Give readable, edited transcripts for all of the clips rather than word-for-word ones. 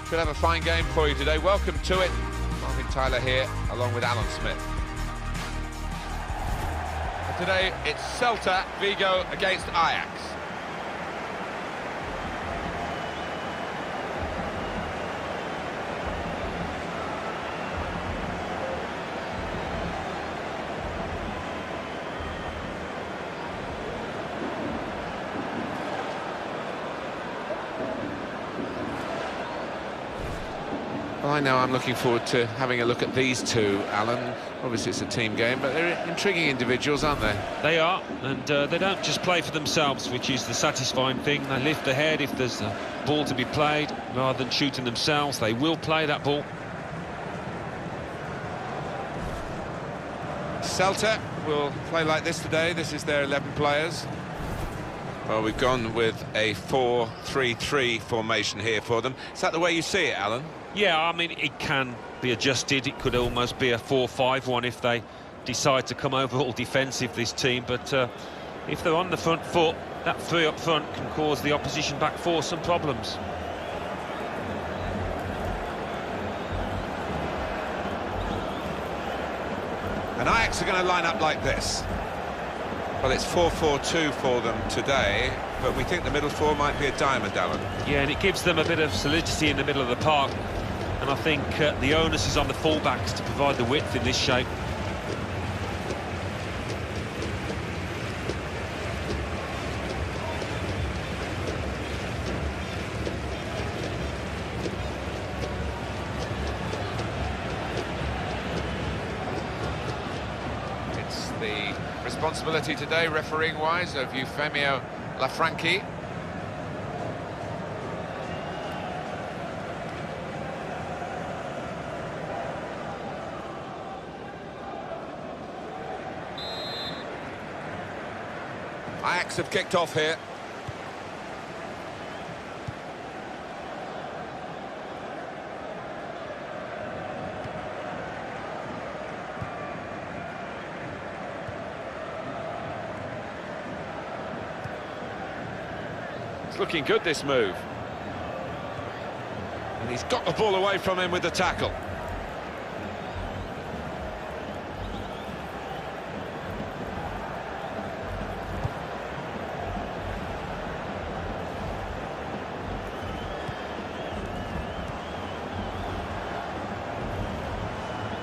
Should have a fine game for you today. Welcome to it. Martin Tyler here, along with Alan Smith. And today, it's Celta, Vigo against Ajax. Well, I know I'm looking forward to having a look at these two, Alan. Obviously it's a team game, but they're intriguing individuals, aren't they? They are, and they don't just play for themselves, which is the satisfying thing. They lift ahead if there's a ball to be played, rather than shooting themselves. They will play that ball. Celta will play like this today. This is their 11 players. Well, we've gone with a 4-3-3 formation here for them. Is that the way you see it, Alan? Yeah, I mean, it can be adjusted. It could almost be a 4-5-1 if they decide to come over all defensive, this team. But if they're on the front foot, that three up front can cause the opposition back four some problems. And Ajax are going to line up like this. Well, it's 4-4-2 for them today, but we think the middle four might be a diamond, Alan. Yeah, and it gives them a bit of solidity in the middle of the park. And I think the onus is on the fullbacks to provide the width in this shape. It's the responsibility today, refereeing-wise, of Eufemio Lafranchi. Ajax have kicked off here. It's looking good, this move. And he's got the ball away from him with the tackle.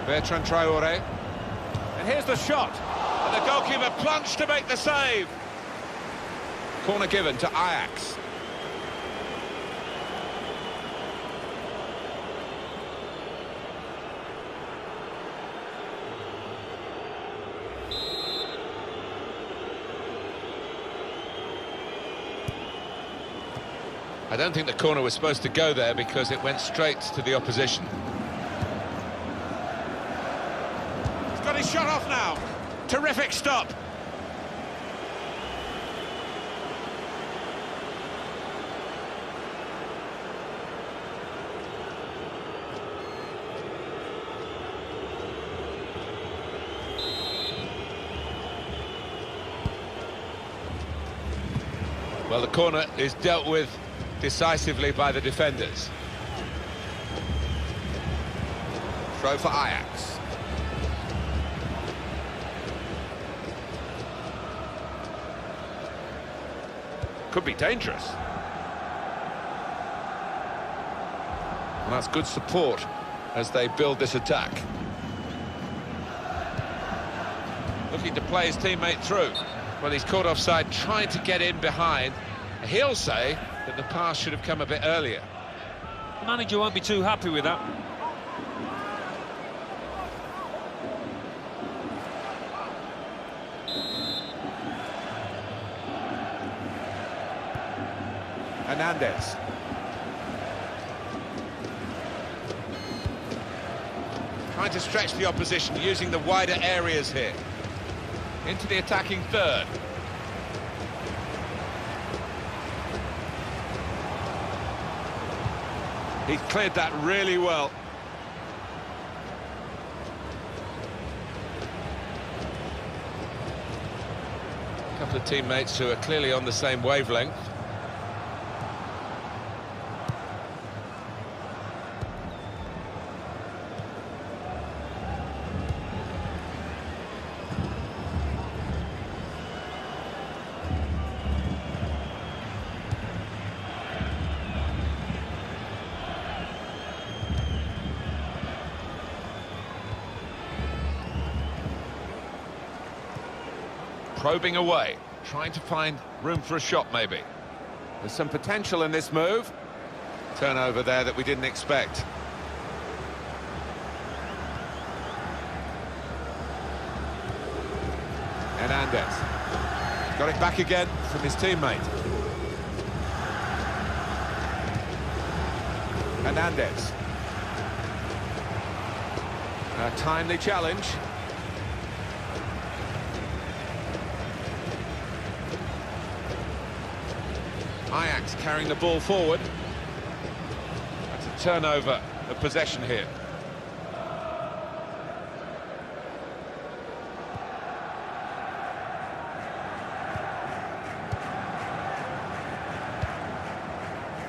Bertrand Traoré, and here's the shot, and the goalkeeper plunged to make the save. Corner given to Ajax. I don't think the corner was supposed to go there because it went straight to the opposition. Got his shot off now. Terrific stop. Well, the corner is dealt with decisively by the defenders. Throw for Ajax. Could be dangerous. And that's good support as they build this attack. Looking to play his teammate through. Well, he's caught offside, trying to get in behind. He'll say that the pass should have come a bit earlier. The manager won't be too happy with that. Hernandez. Trying to stretch the opposition, using the wider areas here. Into the attacking third. He's cleared that really well. A couple of teammates who are clearly on the same wavelength. Probing away, trying to find room for a shot maybe. There's some potential in this move. Turnover there that we didn't expect. Hernandez. Got it back again from his teammate. Hernandez. A timely challenge. Ajax carrying the ball forward. That's a turnover of possession here.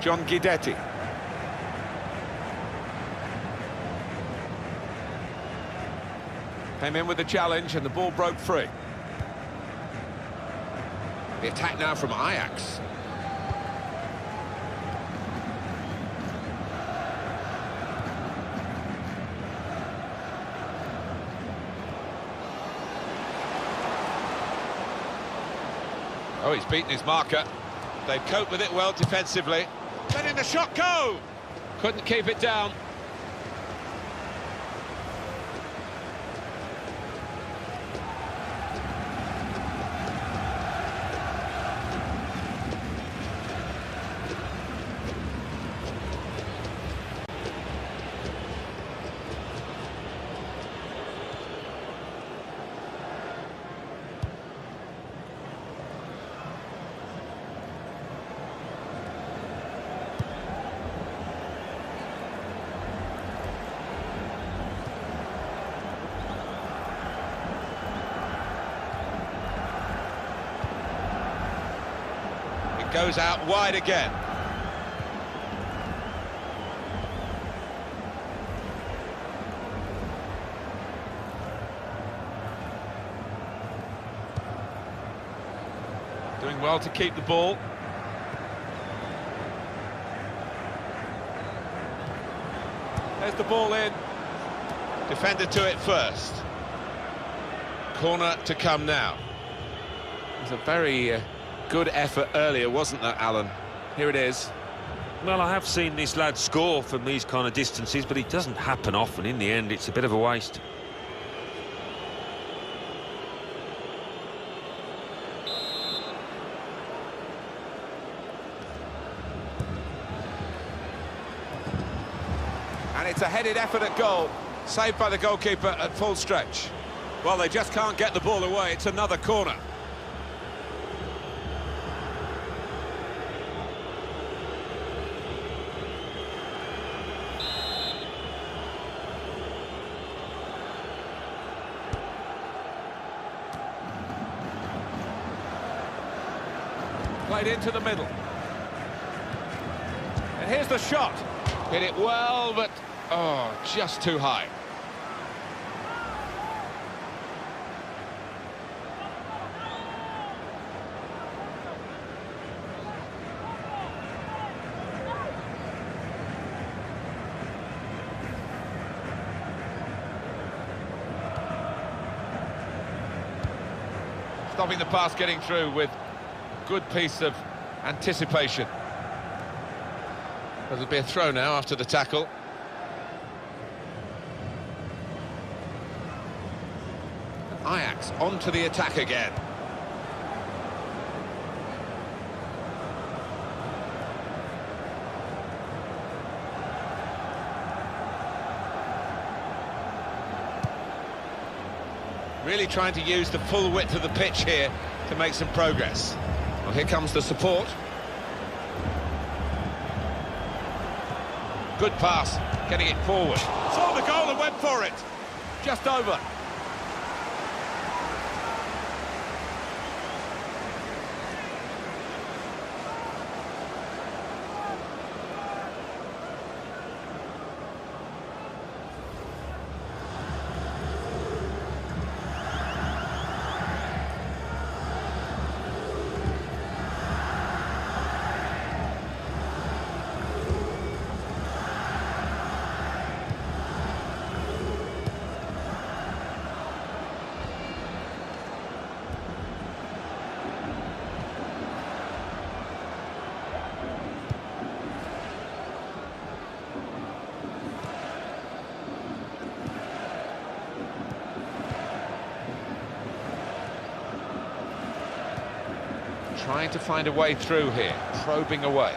John Guidetti. Came in with the challenge and the ball broke free. The attack now from Ajax. Oh, he's beaten his marker. They've coped with it well defensively. Letting the shot go! Couldn't keep it down. Goes out wide again. Doing well to keep the ball. There's the ball in. Defender to it first. Corner to come now. It's a very good effort earlier, wasn't there, Alan? Here it is. Well, I have seen this lad score from these kind of distances, but it doesn't happen often. In the end, it's a bit of a waste. And it's a headed effort at goal, saved by the goalkeeper at full stretch. Well, they just can't get the ball away. It's another corner. Played into the middle. And here's the shot. Hit it well, but, oh, just too high. Stopping the pass getting through with good piece of anticipation. There'll be a throw now after the tackle. Ajax onto the attack again. Really trying to use the full width of the pitch here to make some progress. Well, here comes the support. Good pass, getting it forward. Saw the goal and went for it. Just over. trying to find a way through here, probing away.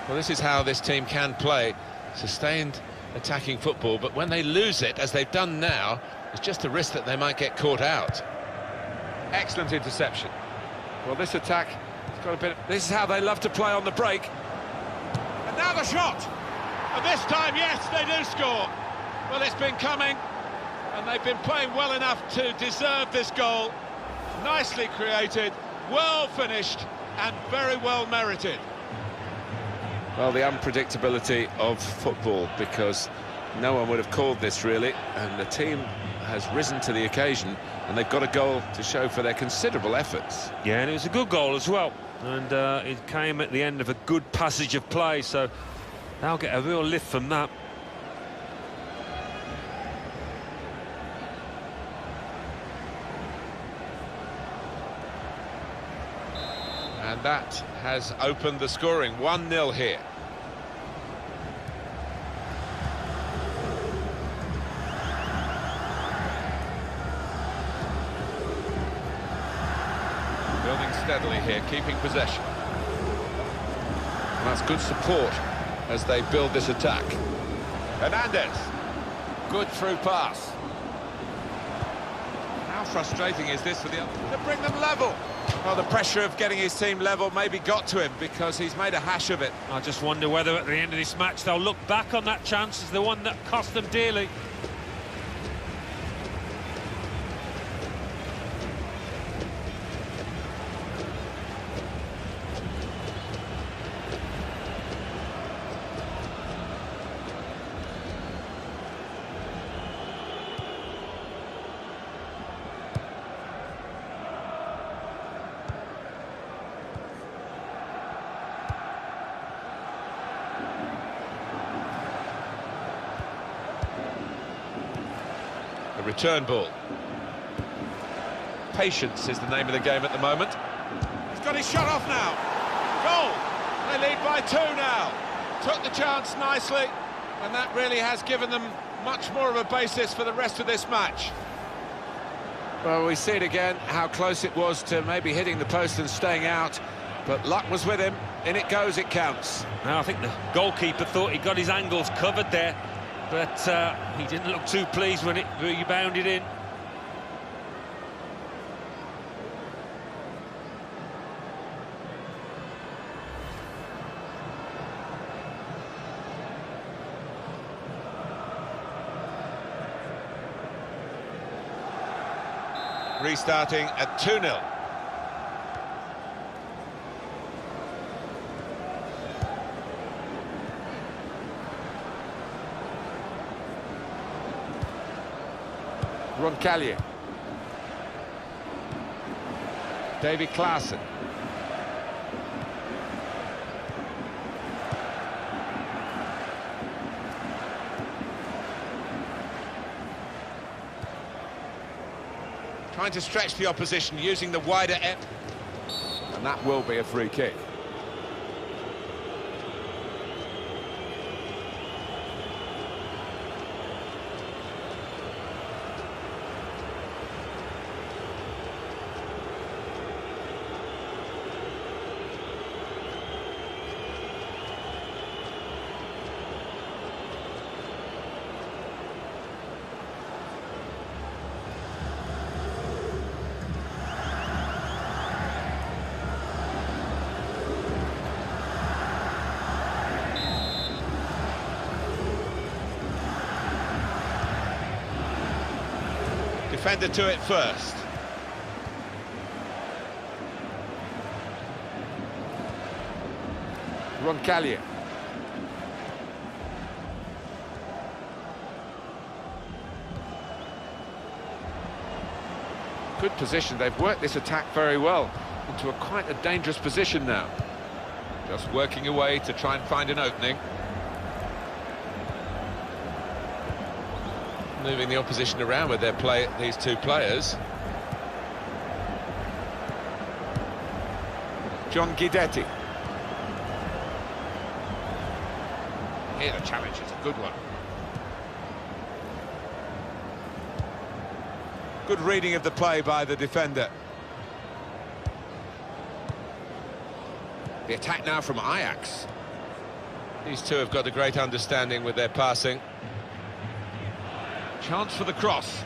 Well, this is how this team can play, sustained attacking football, but when they lose it, as they've done now, it's just a risk that they might get caught out. Excellent interception. Well, this attack has got a bit... This is how they love to play on the break. And now the shot! And this time, yes, they do score. Well, it's been coming, and they've been playing well enough to deserve this goal. Nicely created, well finished, and very well merited. Well, the unpredictability of football, because no one would have called this, really, and the team has risen to the occasion, and they've got a goal to show for their considerable efforts. Yeah, and it was a good goal as well, and it came at the end of a good passage of play, so they'll get a real lift from that. And that has opened the scoring, 1-0 here. Building steadily here, keeping possession. And that's good support as they build this attack. Hernandez, good through pass. How frustrating is this for the other to bring them level? Well, the pressure of getting his team level maybe got to him because he's made a hash of it. I just wonder whether at the end of this match they'll look back on that chance as the one that cost them dearly. The return ball. Patience is the name of the game at the moment. He's got his shot off now. Goal! They lead by 2 now. Took the chance nicely, and that really has given them much more of a basis for the rest of this match. Well, we see it again, how close it was to maybe hitting the post and staying out, but luck was with him. In it goes, it counts. Now, I think the goalkeeper thought he got his angles covered there, but he didn't look too pleased when it rebounded in. Restarting at 2-0. Roncallier. David Klaassen. Trying to stretch the opposition using the wider end. And that will be a free kick. Defender to it first. Roncallier. Good position. They've worked this attack very well into quite a dangerous position now. Just working away to try and find an opening. Moving the opposition around with their play, these two players. John Guidetti. Here the challenge is a good one. Good reading of the play by the defender. The attack now from Ajax. These two have got a great understanding with their passing. Chance for the cross.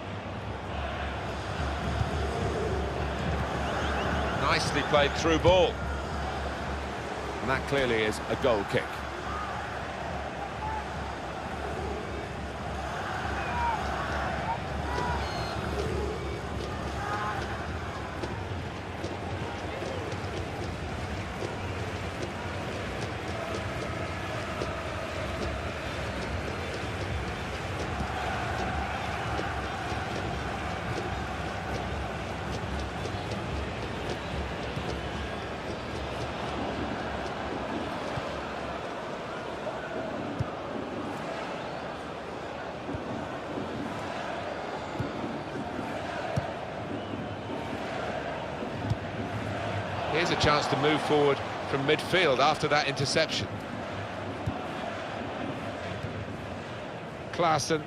Nicely played through ball. And that clearly is a goal kick. Here's a chance to move forward from midfield after that interception. Klaassen.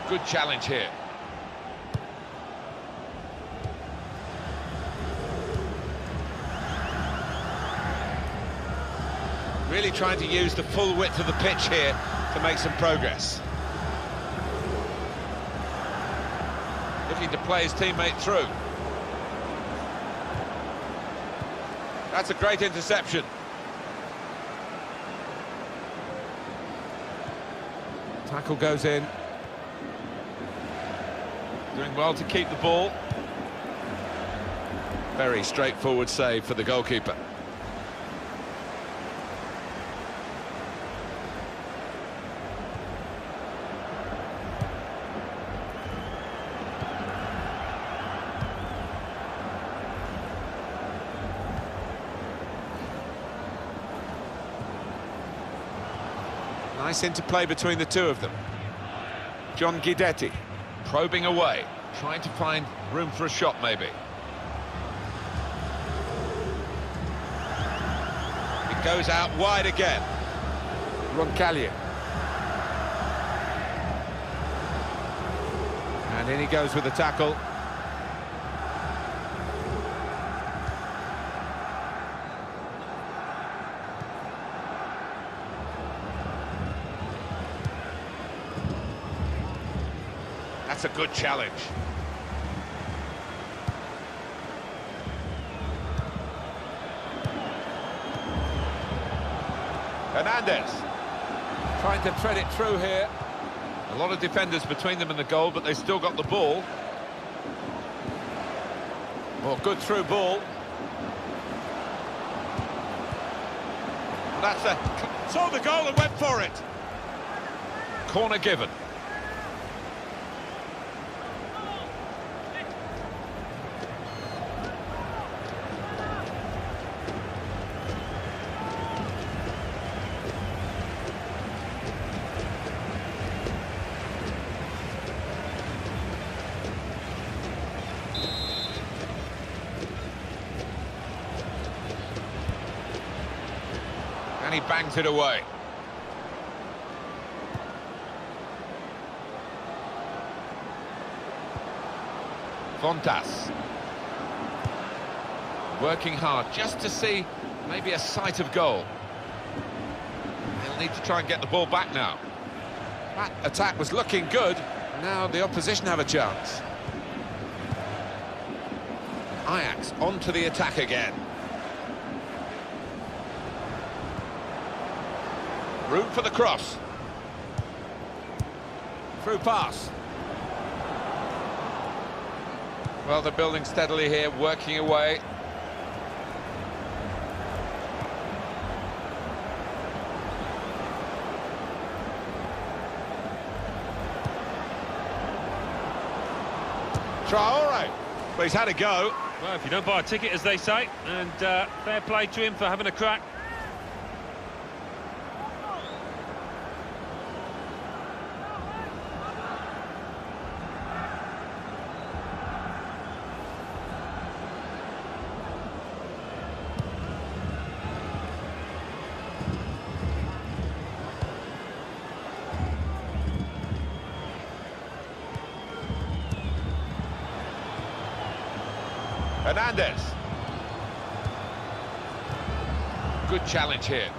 Good challenge here. Really trying to use the full width of the pitch here to make some progress. Looking to play his teammate through. That's a great interception. Tackle goes in. Doing well to keep the ball. Very straightforward save for the goalkeeper. Nice interplay between the two of them. John Guidetti. Probing away, trying to find room for a shot, maybe. It goes out wide again. Roncallier. And in he goes with the tackle. That's a good challenge. Hernandez trying to thread it through here. A lot of defenders between them and the goal, but they still got the ball. Well, good through ball. Saw the goal and went for it. Corner given. And he bangs it away. Fontas. Working hard just to see maybe a sight of goal. He'll need to try and get the ball back now. That attack was looking good. Now the opposition have a chance. Ajax onto the attack again. Room for the cross. Through pass. Well, they're building steadily here, working away. Traore. Well, he's had a go. Well, if you don't buy a ticket, as they say, and fair play to him for having a crack. Hernandez. Good challenge here.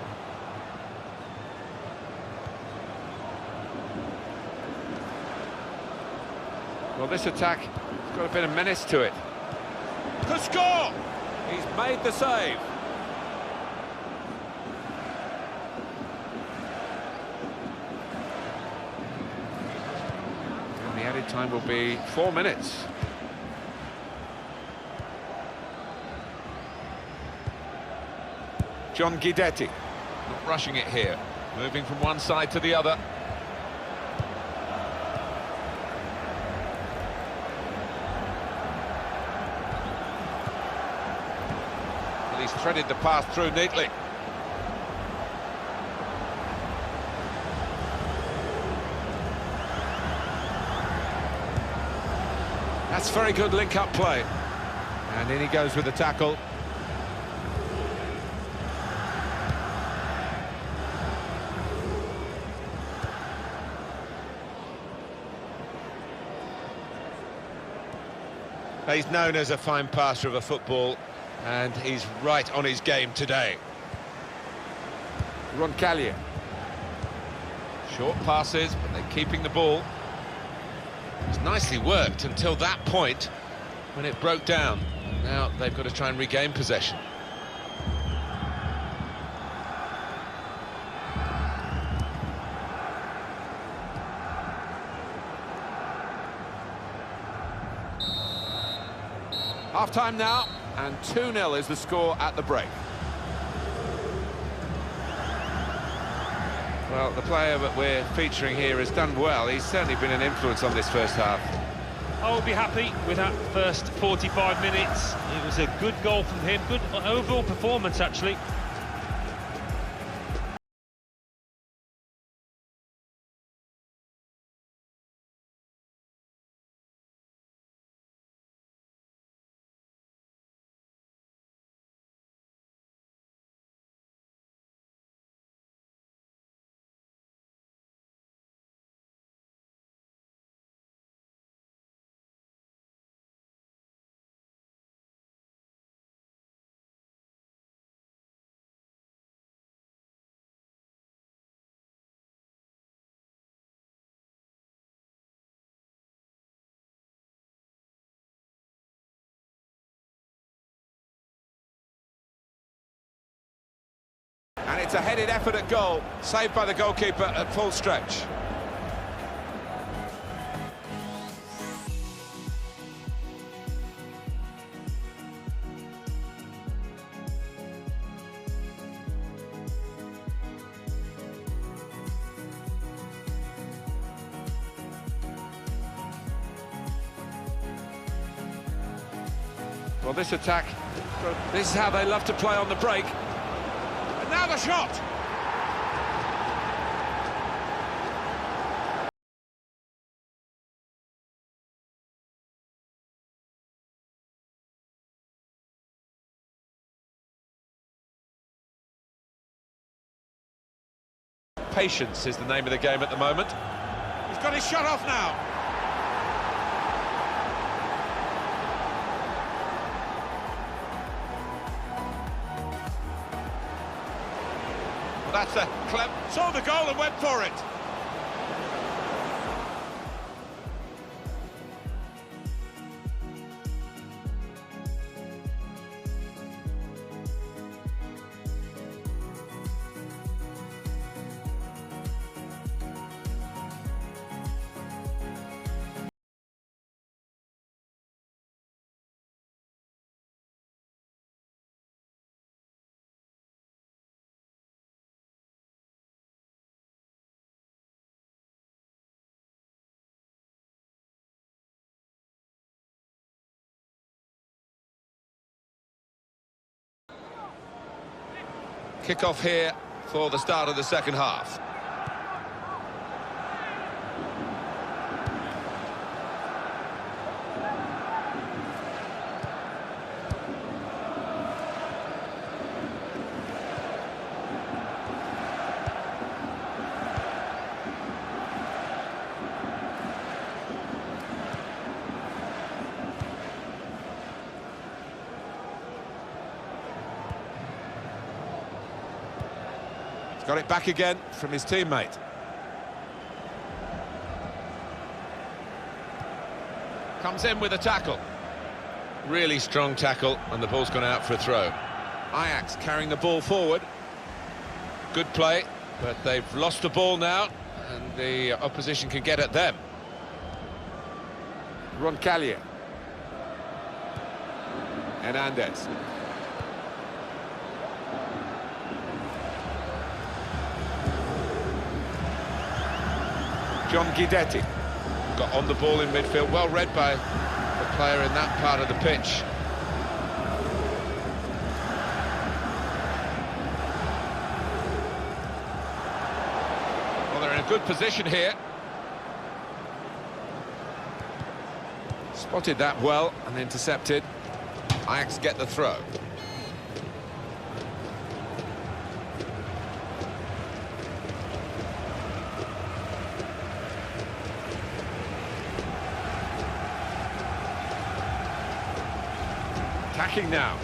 Well, this attack has got a bit of menace to it. To score! He's made the save. And the added time will be 4 minutes. John Guidetti, not rushing it here, moving from one side to the other. Well, he's threaded the pass through neatly. That's very good link-up play. And in he goes with the tackle. He's known as a fine passer of a football, and he's right on his game today. Roncallier. Short passes, but they're keeping the ball. It's nicely worked until that point when it broke down. Now they've got to try and regain possession. Half-time now, and 2-0 is the score at the break. Well, the player that we're featuring here has done well. He's certainly been an influence on this first half. I'll be happy with that first 45 minutes. It was a good goal from him, good overall performance, actually. And it's a headed effort at goal, saved by the goalkeeper at full stretch. Well, this attack, this is how they love to play on the break. Now the shot! Patience is the name of the game at the moment. He's got his shot off now. That's a clever... Saw the goal and went for it. Kick-off here for the start of the second half. Got it back again from his teammate. Comes in with a tackle. Really strong tackle, and the ball's gone out for a throw. Ajax carrying the ball forward. Good play, but they've lost the ball now, and the opposition can get at them. Roncallier. Hernandez. John Guidetti got on the ball in midfield, well read by the player in that part of the pitch. Well, they're in a good position here. Spotted that well and intercepted. Ajax get the throw. Attacking now,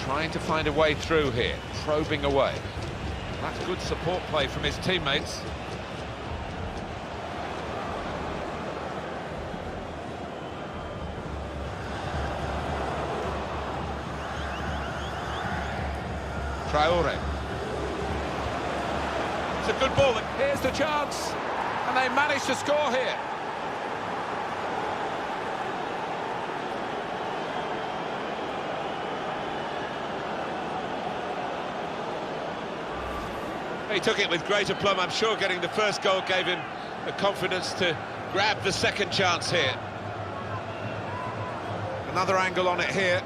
trying to find a way through here, probing away. That's good support play from his teammates. Traore. It's a good ball, and here's the chance, and they managed to score here. He took it with great aplomb. I'm sure getting the first goal gave him the confidence to grab the second chance here. Another angle on it here.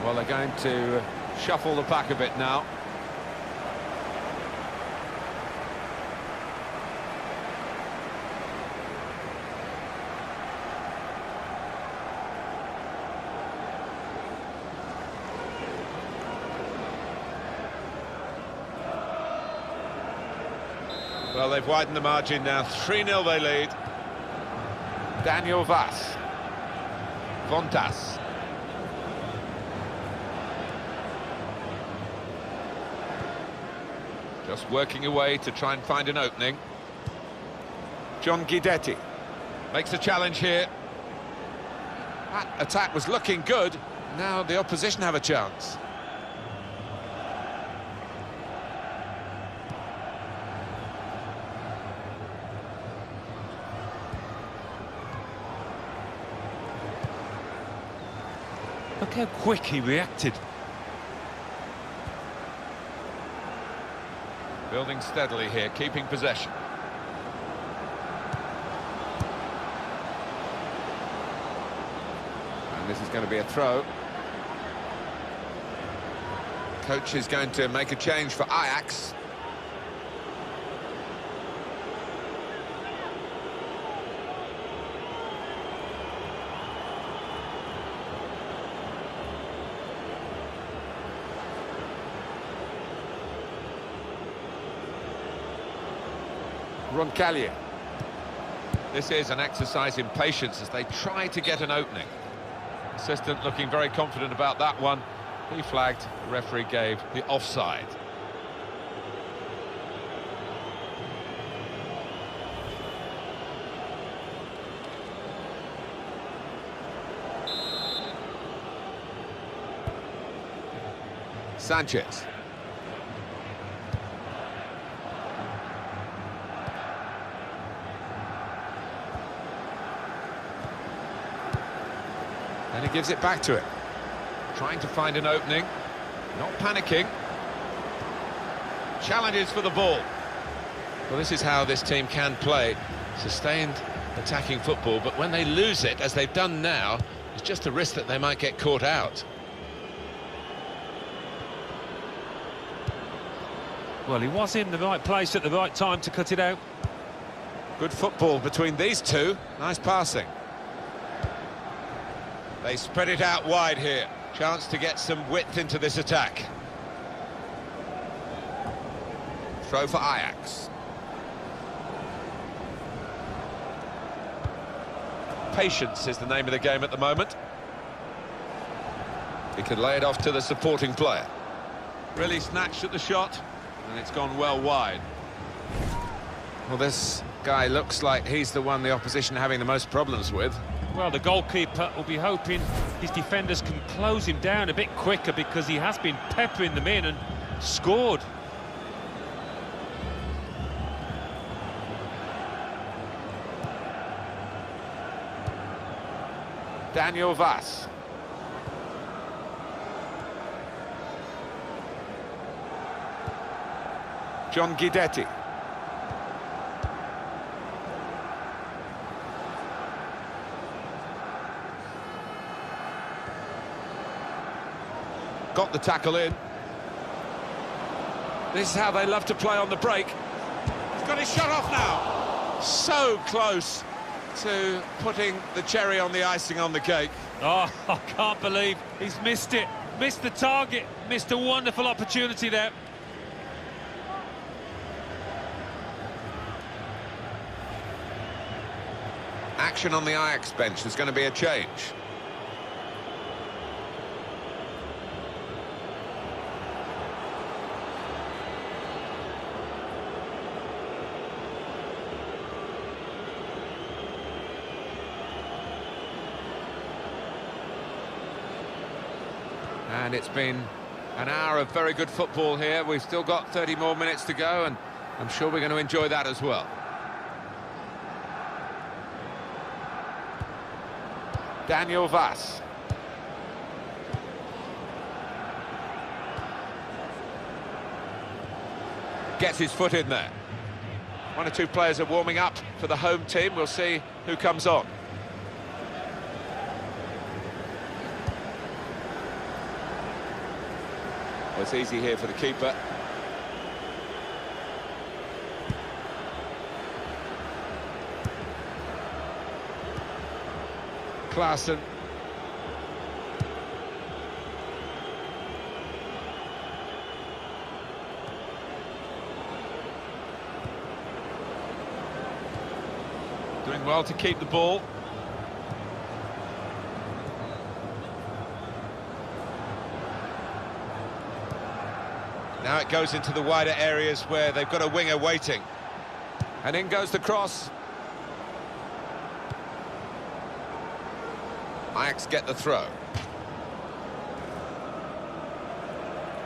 Well, they're going to shuffle the pack a bit now. Well, they've widened the margin now. 3-0 they lead. Daniel Vaz. Fontas. Just working away to try and find an opening. John Guidetti makes a challenge here. That attack was looking good. Now the opposition have a chance. Look how quick he reacted. Building steadily here, keeping possession. And this is going to be a throw. Coach is going to make a change for Ajax. Roncallier. This is an exercise in patience as they try to get an opening. Assistant looking very confident about that one. He flagged, the referee gave the offside. Sanchez. And he gives it back to it. Trying to find an opening. Not panicking. Challenges for the ball. Well, this is how this team can play. Sustained attacking football, but when they lose it, as they've done now, it's just a risk that they might get caught out. Well, he was in the right place at the right time to cut it out. Good football between these two. Nice passing. They spread it out wide here. Chance to get some width into this attack. Throw for Ajax. Patience is the name of the game at the moment. He can lay it off to the supporting player. Really snatched at the shot, and it's gone well wide. Well, this guy looks like he's the one the opposition are having the most problems with. Well, the goalkeeper will be hoping his defenders can close him down a bit quicker, because he has been peppering them in and scored. Daniel Vass. John Guidetti. Got the tackle in. This is how they love to play on the break. He's got his shot off now. So close to putting the cherry on the icing on the cake. Oh, I can't believe he's missed it. Missed the target. Missed a wonderful opportunity there. Action on the Ajax bench. There's going to be a change. And it's been an hour of very good football here. We've still got 30 more minutes to go, and I'm sure we're going to enjoy that as well. Daniel Vass. Gets his foot in there. One or two players are warming up for the home team. We'll see who comes on. Well, it's easy here for the keeper. Klaassen. Doing well to keep the ball. Now it goes into the wider areas where they've got a winger waiting. And in goes the cross. Ajax get the throw.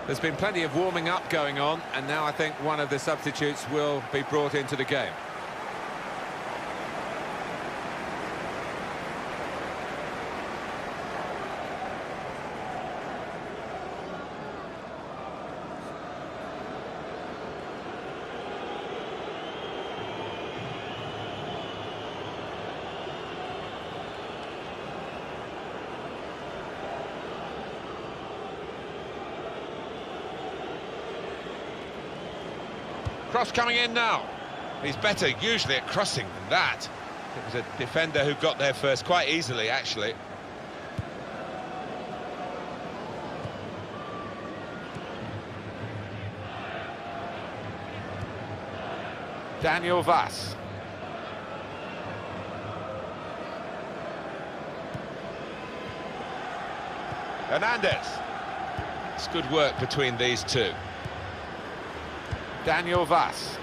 There's been plenty of warming up going on, and now I think one of the substitutes will be brought into the game. Cross coming in now. He's better usually at crossing than that. It was a defender who got there first, quite easily actually. Daniel Vass. Hernandez. It's good work between these two. Daniel Vass,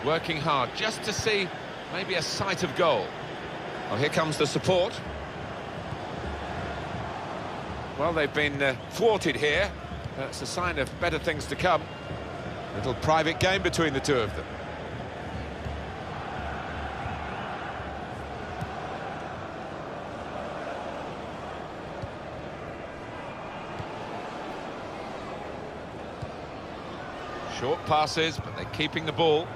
working hard just to see maybe a sight of goal. Well, here comes the support. Well, they've been thwarted here. That's a sign of better things to come. Little private game between the two of them. Short passes, but they're keeping the ball.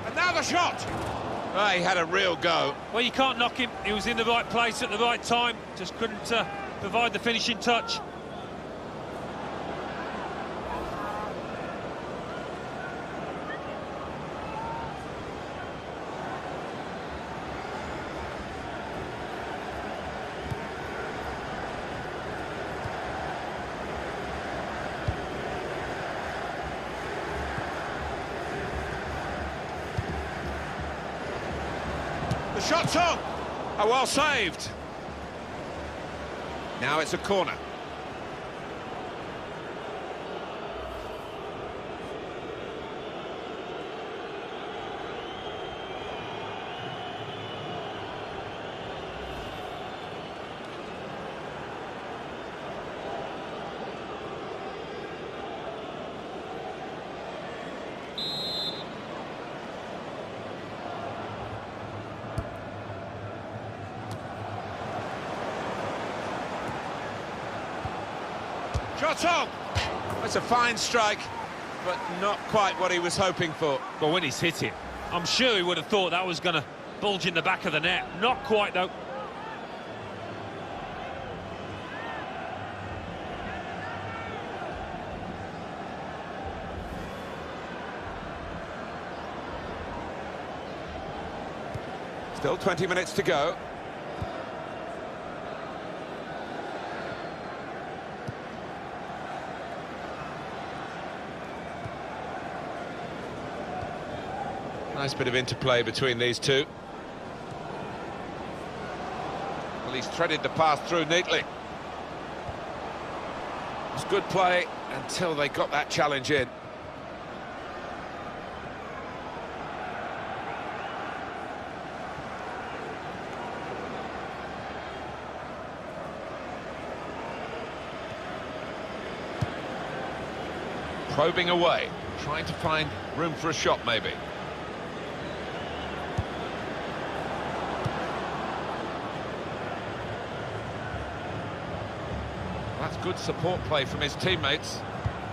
And now the shot! Oh, he had a real go. Well, you can't knock him. He was in the right place at the right time. Just couldn't provide the finishing touch. The shot's on! Oh, well saved. Now it's a corner. Shot on! That's a fine strike, but not quite what he was hoping for. Well, when he's hit it, I'm sure he would have thought that was going to bulge in the back of the net. Not quite, though. Still 20 minutes to go. Nice bit of interplay between these two. Well, he's threaded the path through neatly. It's good play until they got that challenge in. Probing away, trying to find room for a shot maybe. That's good support play from his teammates.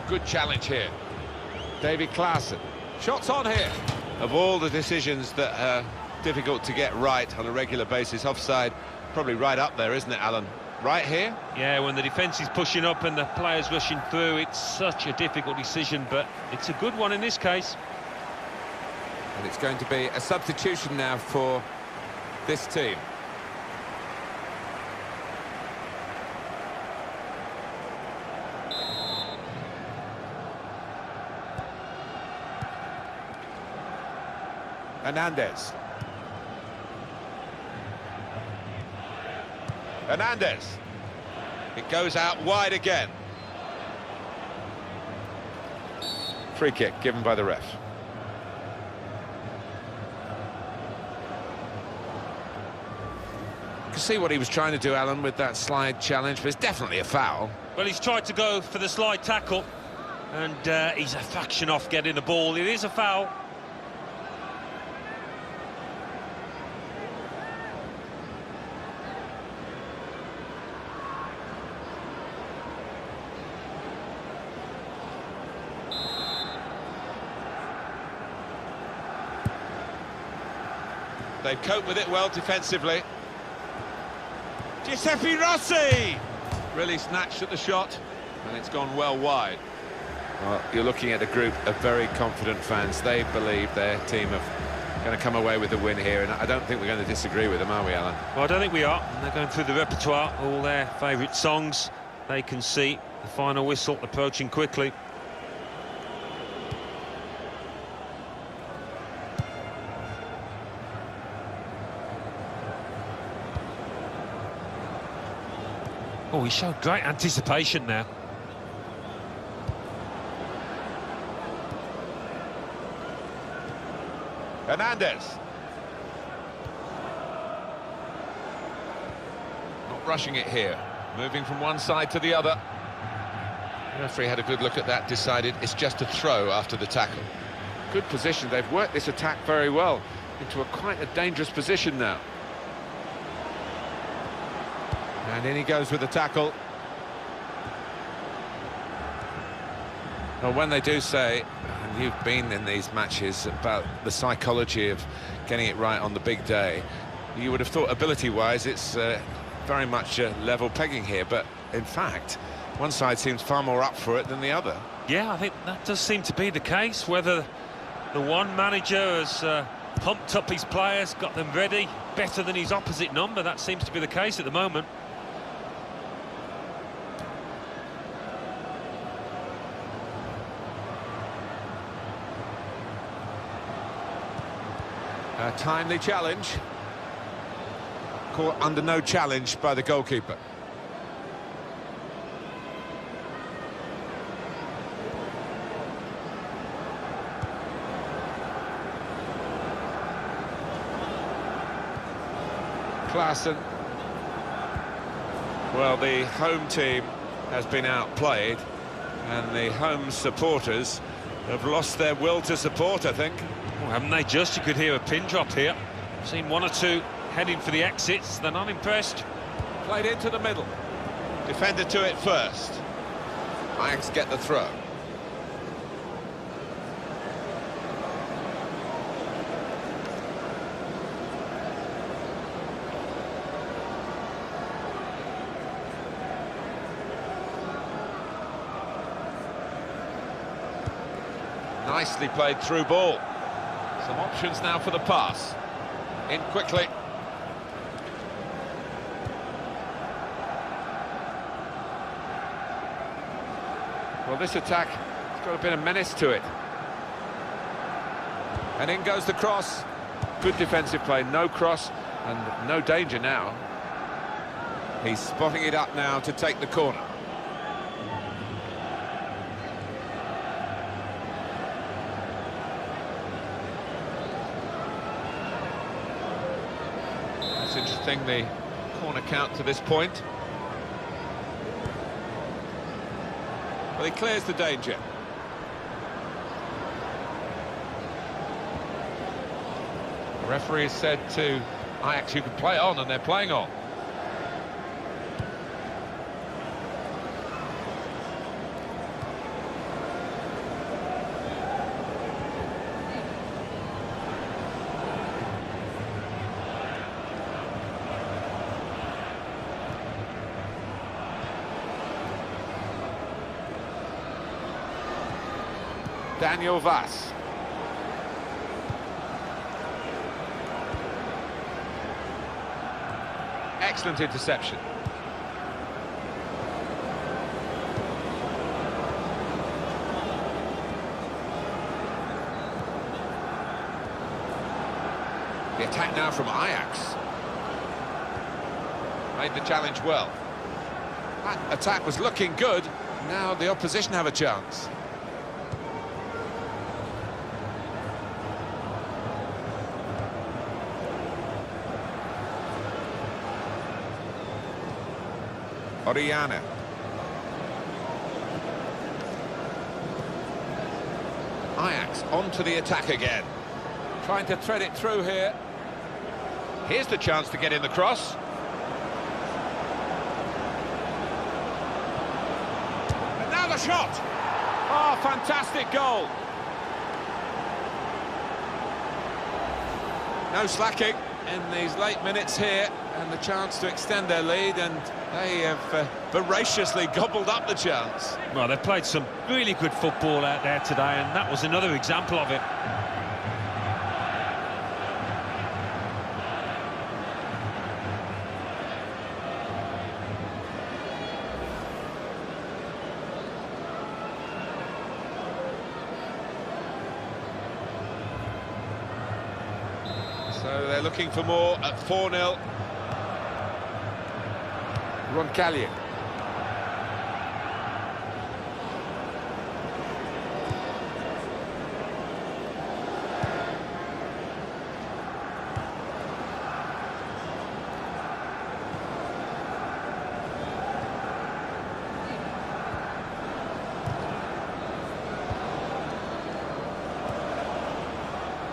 Good challenge here. Davy Klaassen. Shots on here. Of all the decisions that are difficult to get right on a regular basis, offside probably right up there, isn't it, Alan? Right here? Yeah, when the defence is pushing up and the players rushing through, it's such a difficult decision, but it's a good one in this case. And it's going to be a substitution now for this team. Hernandez. Hernandez. It goes out wide again. Free kick given by the ref. You can see what he was trying to do, Alan, with that slide challenge, but it's definitely a foul. Well, he's tried to go for the slide tackle, and he's a fraction off getting the ball. It is a foul. They've coped with it well defensively. Giuseppe Rossi! Really snatched at the shot, and it's gone well wide. Well, you're looking at a group of very confident fans. They believe their team are going to come away with the win here, and I don't think we're going to disagree with them, are we, Alan? Well, I don't think we are. They're going through the repertoire, all their favourite songs. They can see the final whistle approaching quickly. Oh, he showed great anticipation there. Hernandez. Not rushing it here. Moving from one side to the other. The referee had a good look at that, decided it's just a throw after the tackle. Good position. They've worked this attack very well into quite a dangerous position now. And in he goes with the tackle. Well, when they do say, and you've been in these matches, about the psychology of getting it right on the big day, you would have thought ability-wise it's very much level pegging here, but in fact, one side seems far more up for it than the other. Yeah, I think that does seem to be the case. Whether the one manager has pumped up his players, got them ready, better than his opposite number, that seems to be the case at the moment. A timely challenge. caught under no challenge by the goalkeeper. Klaassen. Well, the home team has been outplayed, and the home supporters have lost their will to support, I think. Well, haven't they just? You could hear a pin drop here. Seen one or two heading for the exits. They're not impressed. Played into the middle. Defender to it first. Ajax get the throw. Nicely played through ball. Some options now for the pass. In quickly. Well, this attack has got a bit of menace to it. And in goes the cross. Good defensive play, no cross and no danger now. He's spotting it up now to take the corner. That's interesting, the corner count to this point. Well, he clears the danger. The referee said to Ajax, you can play on, and they're playing on. Daniel Vass. Excellent interception. The attack now from Ajax. Made the challenge well. That attack was looking good. Now the opposition have a chance. Zorya. Ajax onto the attack again. Trying to thread it through here. Here's the chance to get in the cross. And now the shot! Oh, fantastic goal! No slacking in these late minutes here, and the chance to extend their lead, and they have voraciously gobbled up the chance. Well, they've played some really good football out there today, and that was another example of it. So they're looking for more at 4-0. Roncallier.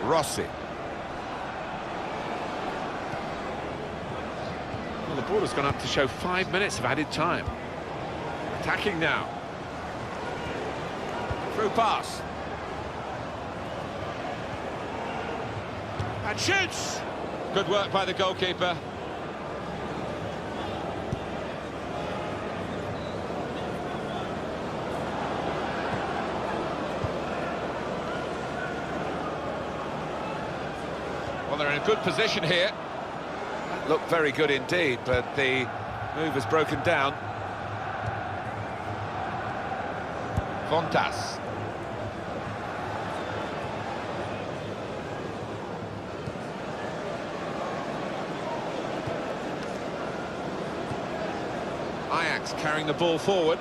Rossi. Well, the ball has gone up to show 5 minutes of added time. Attacking now. Through pass. And shoots! Good work by the goalkeeper. Well, they're in a good position here. Looked very good indeed, but the move has broken down. Fontas. Ajax carrying the ball forward.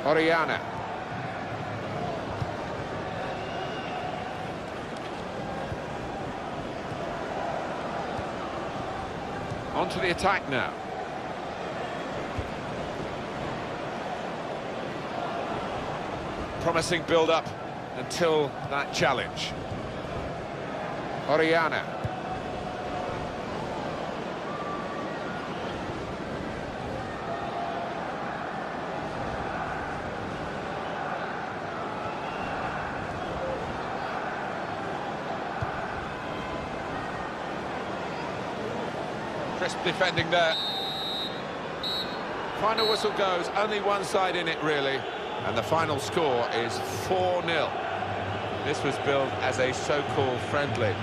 Zorya. On to the attack now. Promising build-up until that challenge. Zorya. Crisp defending there. Final whistle goes, only one side in it really, and the final score is 4-0. This was billed as a so-called friendly,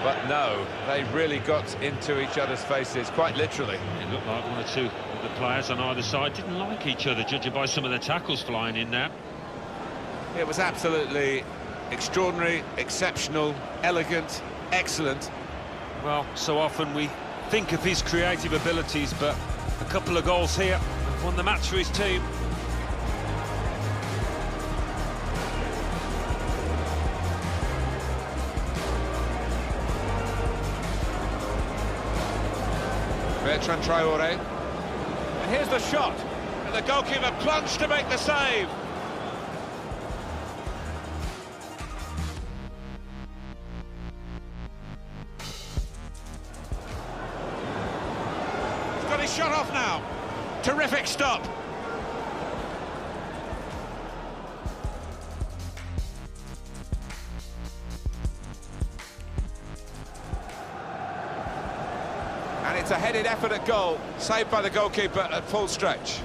but no, they really got into each other's faces, quite literally. It looked like one or two of the players on either side didn't like each other, judging by some of the tackles flying in there. It was absolutely extraordinary, exceptional, elegant, excellent. Well, so often we think of his creative abilities, but a couple of goals here have won the match for his team. Traore. And here's the shot, and the goalkeeper plunged to make the save. He's got his shot off now. Terrific stop. And it's a headed effort at goal, saved by the goalkeeper at full stretch.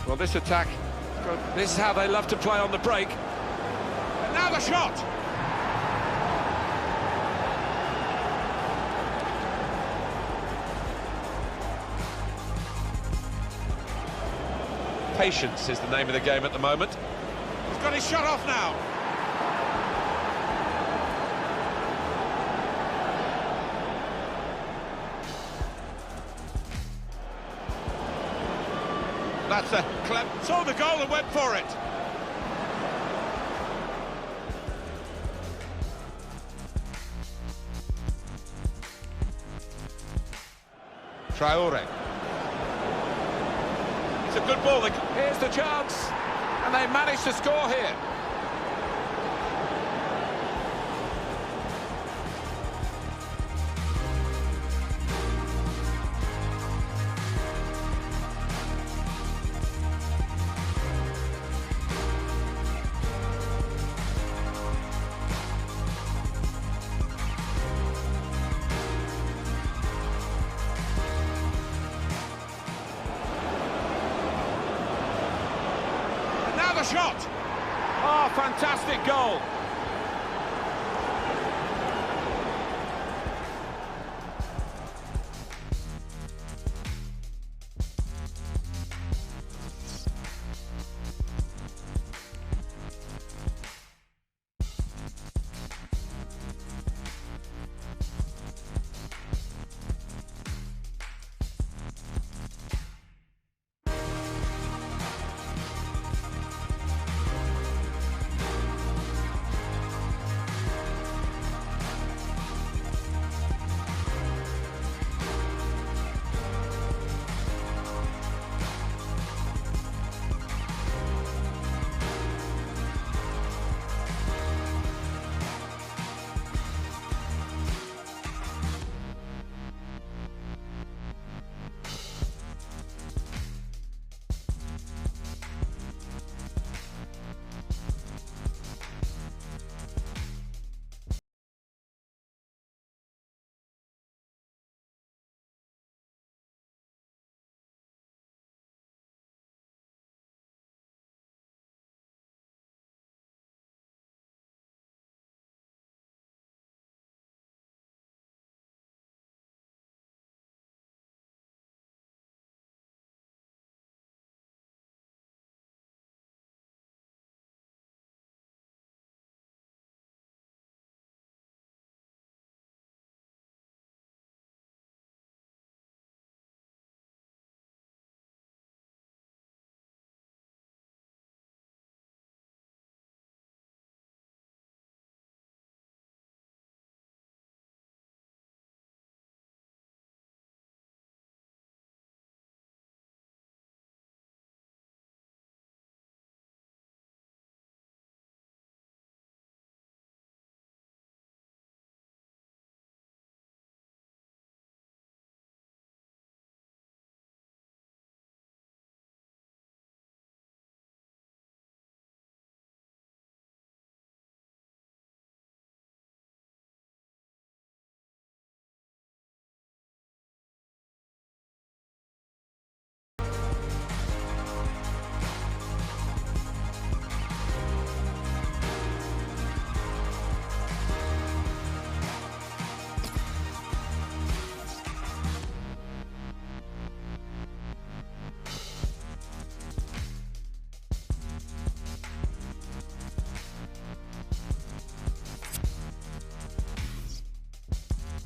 Well, this attack, this is how they love to play on the break. And now the shot! Patience is the name of the game at the moment. He's got his shot off now. That's a saw the goal and went for it. Traore. It's a good ball. Here's the chance, and they managed to score here. Shot! Oh, fantastic goal!